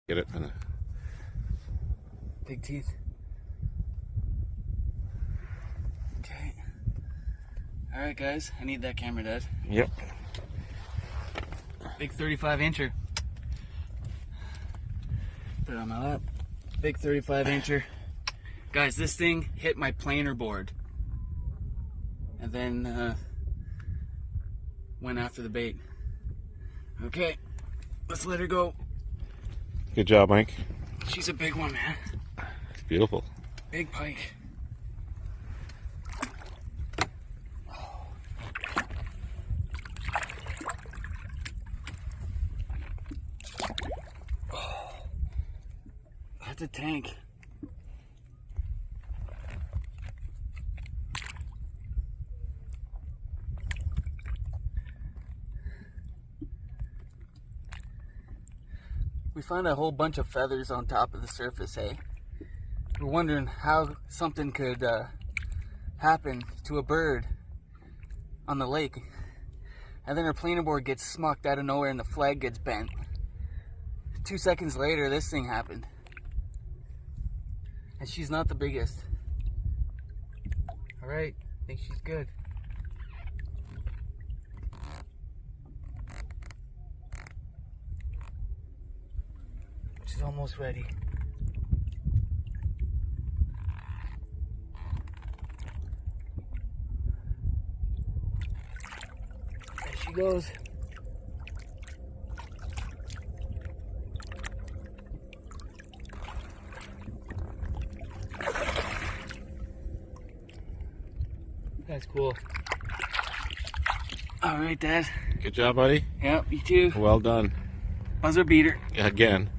Get it from the big teeth. Okay. Alright guys, I need that camera, Dad. Yep. Big 35-incher. Put it on my lap. Big 35-incher. Guys, this thing hit my planer board. And then went after the bait. Okay, let's let her go. Good job, Mike. She's a big one, man. It's beautiful. Big pike. Oh, that's a tank. We found a whole bunch of feathers on top of the surface, hey? We're wondering how something could happen to a bird on the lake. And then her planer board gets smucked out of nowhere and the flag gets bent. 2 seconds later, this thing happened. And she's not the biggest. All right, I think she's good. She's almost ready. There she goes. That's cool. All right, Dad. Good job, buddy. Yep, you too. Well done. Buzzer beater. Again.